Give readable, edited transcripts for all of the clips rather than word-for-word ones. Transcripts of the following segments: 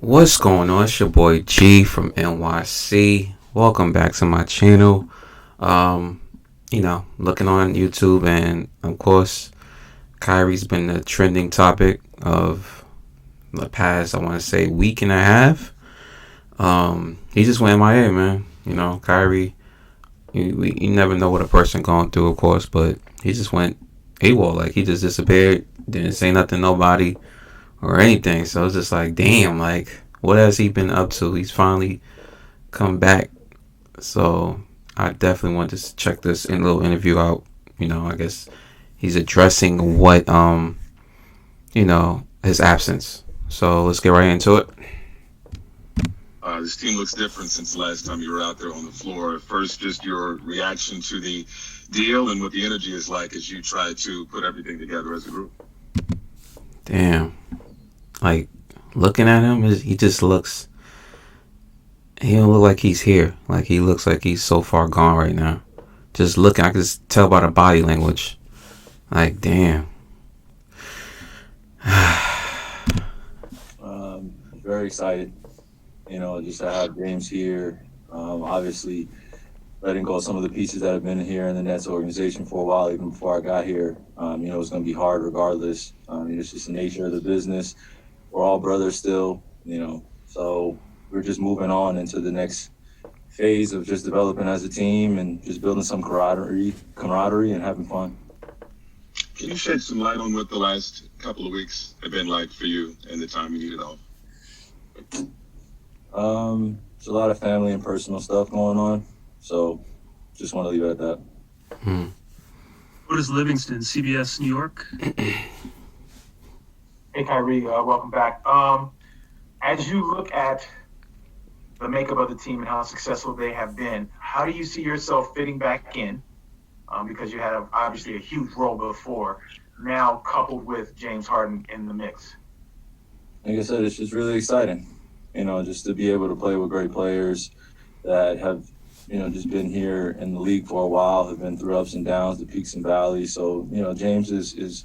What's going on? It's your boy G from NYC. Welcome back to my channel. Um, looking on YouTube, and of course, Kyrie's been the trending topic of the past, I want to say, week and a half. He just went MIA, man. Kyrie, you never know what a person going through, of course, but he just went AWOL. Like, he just disappeared, didn't say nothing to nobody or anything. So it's just like, damn, like, what has he been up to? He's finally come back. So I definitely want to check this little interview out. I guess he's addressing his absence. So let's get right into it. This team looks different since the last time you were out there on the floor. First, just your reaction to the deal and what the energy is like as you try to put everything together as a group. Damn. Like, looking at him, he just looks. He don't look like he's here. Like, he looks like he's so far gone right now. Just looking, I can just tell by the body language. Like, damn. Very excited, just to have James here. Obviously, letting go of some of the pieces that have been here in the Nets organization for a while, even before I got here. It's going to be hard regardless. It's just the nature of the business. We're all brothers still, so we're just moving on into the next phase of just developing as a team and just building some camaraderie and having fun. Can you shed some light on what the last couple of weeks have been like for you and the time you needed off? There's a lot of family and personal stuff going on, so just want to leave it at that. What is Livingston, CBS New York? Hey, Kyrie, welcome back. As you look at the makeup of the team and how successful they have been, how do you see yourself fitting back in? Because you had obviously a huge role before, now coupled with James Harden in the mix. Like I said, it's just really exciting, just to be able to play with great players that have, just been here in the league for a while, have been through ups and downs, the peaks and valleys. So, James is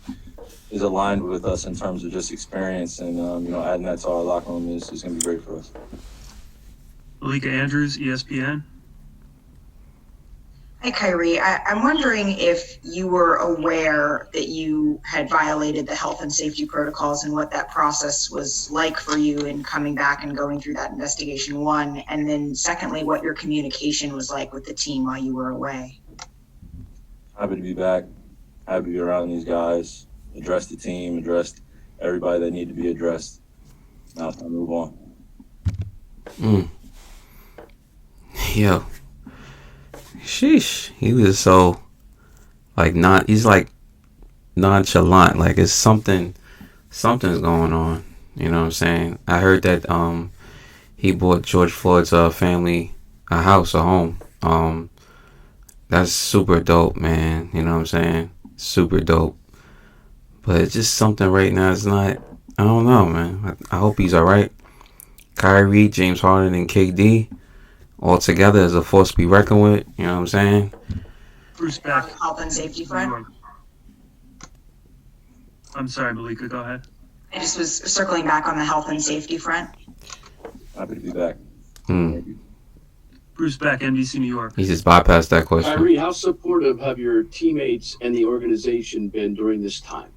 aligned with us in terms of just experience, and, adding that to our locker room is going to be great for us. Malika Andrews, ESPN. Hi, Kyrie. I'm wondering if you were aware that you had violated the health and safety protocols and what that process was like for you in coming back and going through that investigation, one. And then secondly, what your communication was like with the team while you were away. Happy to be back. Happy to be around these guys, address the team, address everybody that need to be addressed. Now it's time to move on. Yo. Sheesh. He was so, he's like nonchalant. Like, it's something's going on. You know what I'm saying? I heard that he bought George Floyd's family a house, a home. That's super dope, man. You know what I'm saying? Super dope. But it's just something right now. It's not, I don't know, man. I hope he's alright. Kyrie, James Harden, and KD all together as a force to be reckoned with. You know what I'm saying? Bruce Beck. Health and safety front. I'm sorry, Malika, go ahead. I just was circling back on the health and safety front. Happy to be back. Bruce Beck, NBC New York. He just bypassed that question. Kyrie, how supportive have your teammates and the organization been during this time?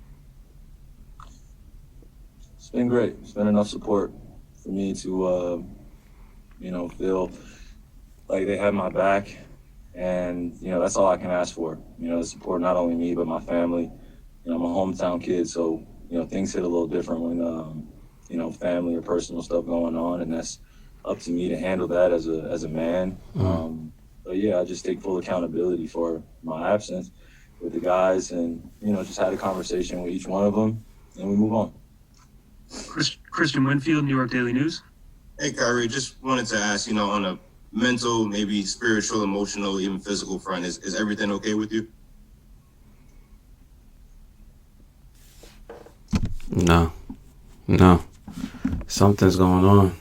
It's been great. It's been enough support for me to, feel like they have my back. And, that's all I can ask for. The support, not only me, but my family. I'm a hometown kid, so, things hit a little different when, family or personal stuff going on. And that's up to me to handle that as a man. But yeah, I just take full accountability for my absence with the guys, and just had a conversation with each one of them, and we move on. Christian Winfield, New York Daily News. Hey, Kyrie, just wanted to ask, on a mental, maybe spiritual, emotional, even physical front, is everything okay with you? No. Something's going on,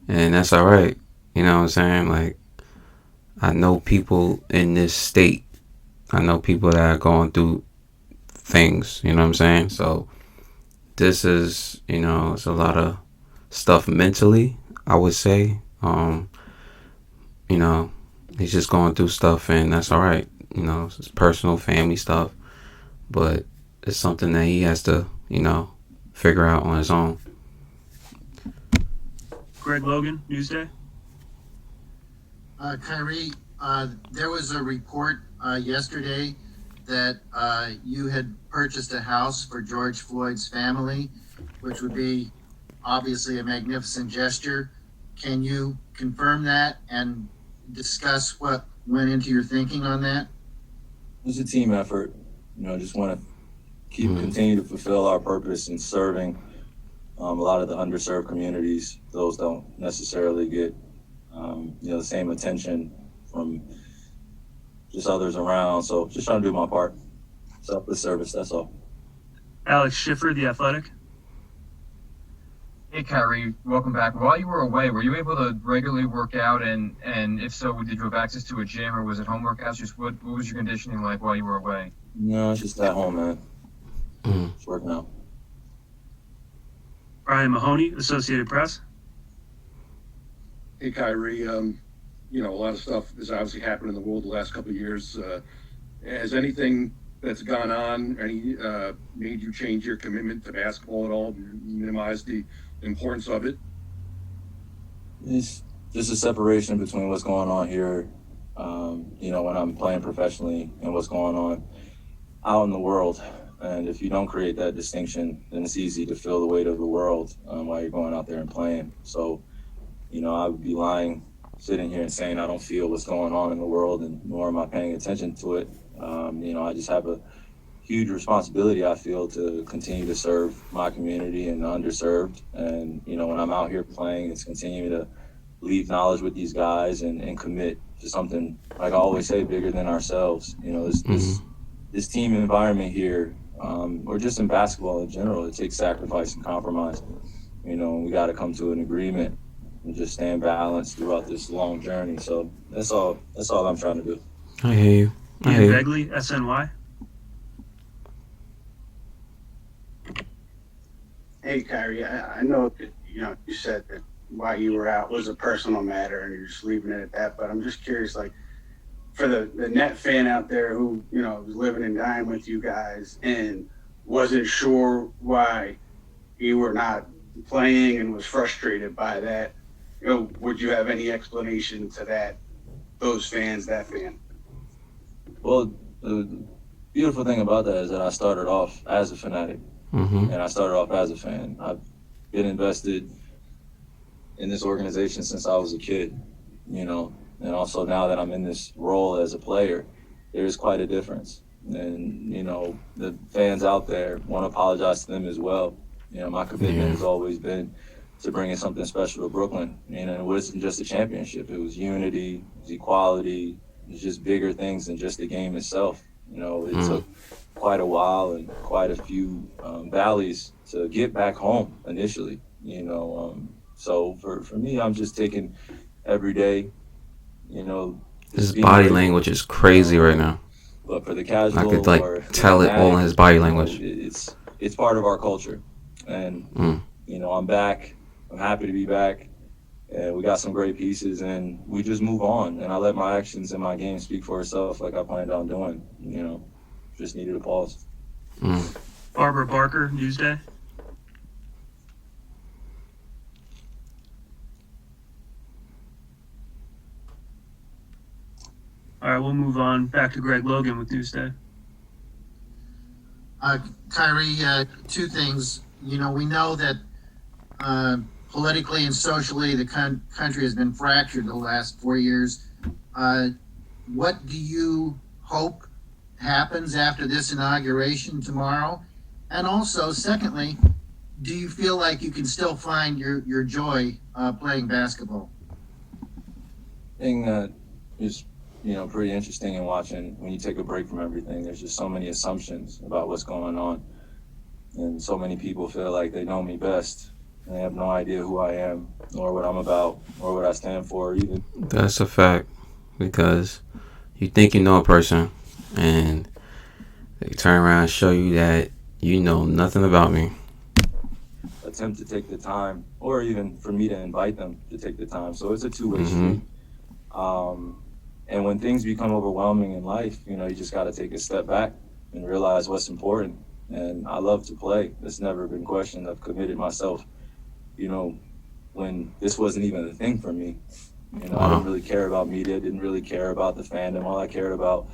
and that's all right. You know what I'm saying? Like, I know people in this state. I know people that are going through things, you know what I'm saying? So this is, it's a lot of stuff mentally, I would say. You know, he's just going through stuff, and that's all right. You know, it's personal, family stuff, but it's something that he has to, figure out on his own. Greg Logan, Newsday. Kyrie, there was a report yesterday that you had purchased a house for George Floyd's family, which would be obviously a magnificent gesture. Can you confirm that and discuss what went into your thinking on that? It was a team effort. Just want to continue to fulfill our purpose in serving a lot of the underserved communities. Those don't necessarily get the same attention from just others around. So just trying to do my part. Selfless service, that's all. Alex Schiffer, The Athletic. Hey, Kyrie, welcome back. While you were away, were you able to regularly work out? And if so, did you have access to a gym or was it home workouts? Just what was your conditioning like while you were away? No, it's just at home, man. Just working out. Brian Mahoney, Associated Press. Hey, Kyrie, a lot of stuff has obviously happened in the world the last couple of years. Has anything that's gone on made you change your commitment to basketball at all, minimize the importance of it? It's just a separation between what's going on here, when I'm playing professionally and what's going on out in the world. And if you don't create that distinction, then it's easy to feel the weight of the world while you're going out there and playing. So, I would be lying sitting here and saying I don't feel what's going on in the world, and nor am I paying attention to it. I just have a huge responsibility, I feel, to continue to serve my community and the underserved. And, when I'm out here playing, it's continuing to leave knowledge with these guys and commit to something, like I always say, bigger than ourselves. This team environment here, or just in basketball in general, it takes sacrifice and compromise. We got to come to an agreement and just stand balanced throughout this long journey. So that's all I'm trying to do. I hear you. Ian Begley, SNY. Hey, Kyrie, I know that, you said that while you were out was a personal matter and you're just leaving it at that, but I'm just curious, like, for the net fan out there who, was living and dying with you guys and wasn't sure why you were not playing and was frustrated by that, would you have any explanation to that fan? Well, the beautiful thing about that is that I started off as a fanatic, and I started off as a fan. I've been invested in this organization since I was a kid, and also now that I'm in this role as a player, there's quite a difference. And, the fans out there, want to apologize to them as well. My commitment has always been to bringing something special to Brooklyn. It wasn't just a championship. It was unity, it was equality, it was just bigger things than just the game itself. It took quite a while and quite a few valleys to get back home initially, So for me, I'm just taking every day, his body language is crazy right now. But for the casual, I could tell it all in his body language. It's part of our culture, and I'm back. I'm happy to be back, and we got some great pieces, and we just move on. And I let my actions and my game speak for itself, like I planned on doing. Just needed a pause. Barbara Barker, Newsday. All right, we'll move on back to Greg Logan with Newsday. Kyrie, two things. We know that politically and socially the country has been fractured the last 4 years. What do you hope happens after this inauguration tomorrow? And also, secondly, do you feel like you can still find your joy playing basketball? Thing that is pretty interesting in watching when you take a break from everything. There's just so many assumptions about what's going on. And so many people feel like they know me best. And they have no idea who I am, or what I'm about, or what I stand for even. That's a fact. Because you think you know a person, and they turn around and show you that you know nothing about me. attempt to take the time, or even for me to invite them to take the time. So it's a two-way Mm-hmm. street. And when things become overwhelming in life, you just got to take a step back and realize what's important. And I love to play. It's never been questioned. I've committed myself, when this wasn't even a thing for me. I didn't Wow. really care about media, didn't really care about the fandom. All I cared about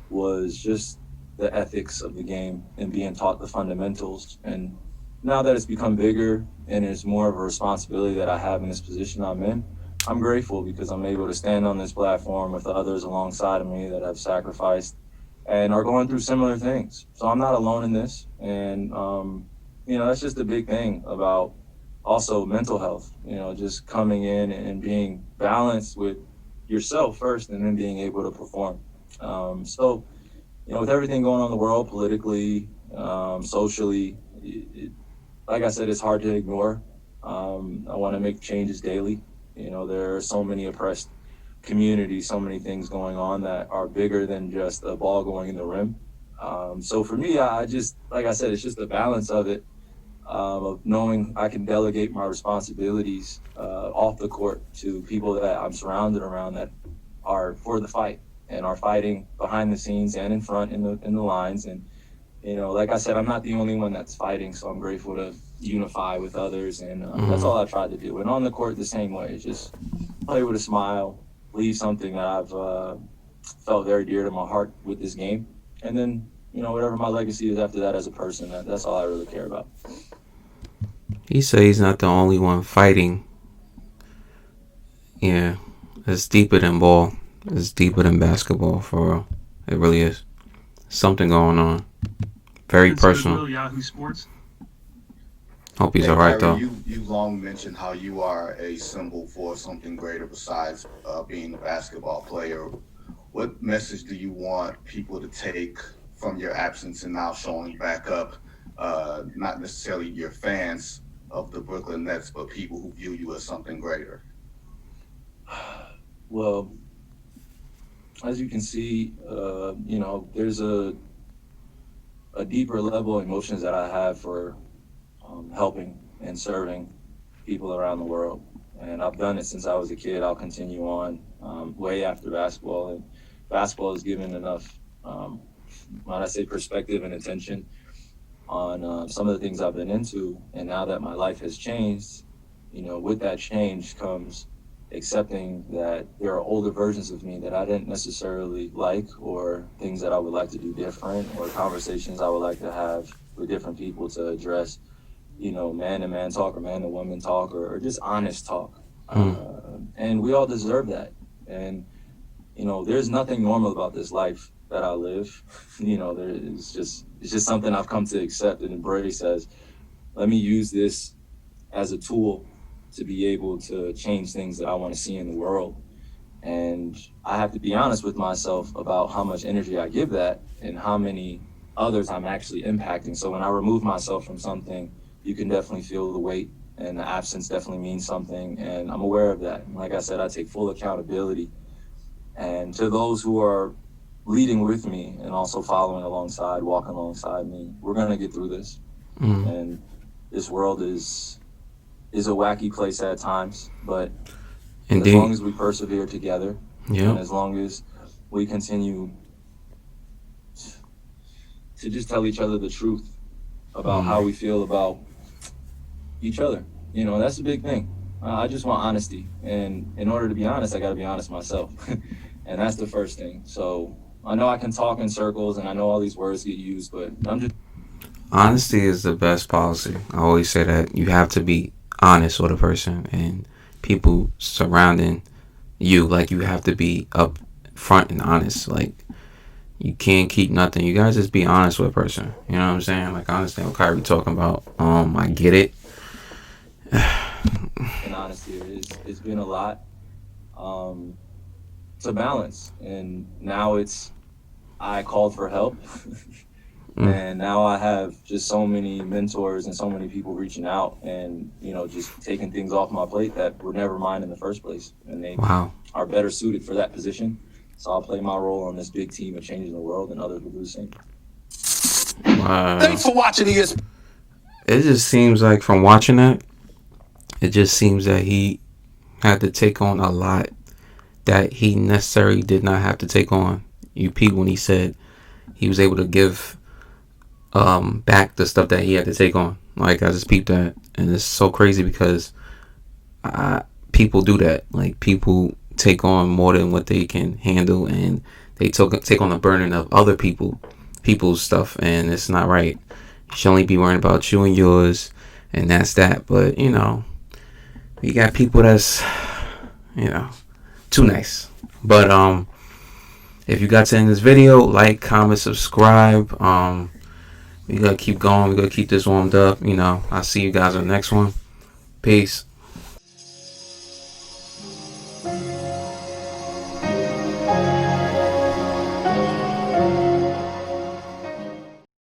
was just the ethics of the game and being taught the fundamentals. And now that it's become bigger and it's more of a responsibility that I have in this position I'm in, I'm grateful because I'm able to stand on this platform with others alongside of me that have sacrificed and are going through similar things. So I'm not alone in this. And, that's just a big thing about also mental health, just coming in and being balanced with yourself first and then being able to perform. So, with everything going on in the world, politically, socially, like I said, it's hard to ignore. I want to make changes daily. There are so many oppressed communities, so many things going on that are bigger than just a ball going in the rim. So for me, I just, like I said, it's just the balance of it, of knowing I can delegate my responsibilities off the court to people that I'm surrounded around that are for the fight and are fighting behind the scenes and in front in the lines. And like I said, I'm not the only one that's fighting, so I'm grateful to unify with others, and that's all I tried to do. And on the court, the same way, just play with a smile, leave something that I've felt very dear to my heart with this game, and then whatever my legacy is after that as a person, that's all I really care about. He said he's not the only one fighting. Yeah, it's deeper than ball. It's deeper than basketball, for real. It really is. Something going on. Very Vince personal. Goodwill, Yahoo Sports. Hope he's Hey, alright Kyrie, though. you've long mentioned how you are a symbol for something greater besides being a basketball player. What message do you want people to take from your absence and now showing back up? Not necessarily your fans of the Brooklyn Nets, but people who view you as something greater. Well, as you can see, there's a deeper level of emotions that I have for helping and serving people around the world. And I've done it since I was a kid. I'll continue on way after basketball. And basketball has given enough, when I say perspective and attention on some of the things I've been into. And now that my life has changed, with that change comes accepting that there are older versions of me that I didn't necessarily like, or things that I would like to do different, or conversations I would like to have with different people to address, man-to-man talk or man-to-woman talk, or just honest talk. And we all deserve that. And, there's nothing normal about this life that I live. It's just something I've come to accept and embrace as, let me use this as a tool to be able to change things that I want to see in the world. And I have to be honest with myself about how much energy I give that and how many others I'm actually impacting. So when I remove myself from something, you can definitely feel the weight, and the absence definitely means something. And I'm aware of that. And like I said, I take full accountability. And to those who are leading with me and also following alongside, walking alongside me, we're going to get through this. And this world is a wacky place at times, but Indeed. as long as we persevere together, Yeah. and as long as we continue to just tell each other the truth about how we feel about each other, that's a big thing. I just want honesty, and in order to be honest, I got to be honest myself, and that's the first thing. So I know I can talk in circles, and I know all these words get used, but I'm just Honesty is the best policy. I always say that you have to be honest with a person and people surrounding you. Like, you have to be up front and honest. Like, you can't keep nothing. You gotta just be honest with a person. You know what I'm saying? Like, I understand what Kyrie talking about. I get it. in honesty, it's been a lot to balance, and now I called for help. And now I have just so many mentors and so many people reaching out and, just taking things off my plate that were never mine in the first place. And they are better suited for that position. So I'll play my role on this big team of changing the world, and others will do the same. Wow. Thanks for watching ESPN. it just seems like from watching that, it just seems that he had to take on a lot that he necessarily did not have to take on. You peep when he said he was able to give back the stuff that he had to take on. Like, I just peeped that, and it's so crazy because people do that. Like, people take on more than what they can handle, and they take on the burden of other people's stuff, and it's not right. You should only be worrying about you and yours, and that's that. But you got people that's too nice. But if you got to end this video, like, comment, subscribe. We gotta keep going. We gotta keep this warmed up. I'll see you guys on the next one. Peace.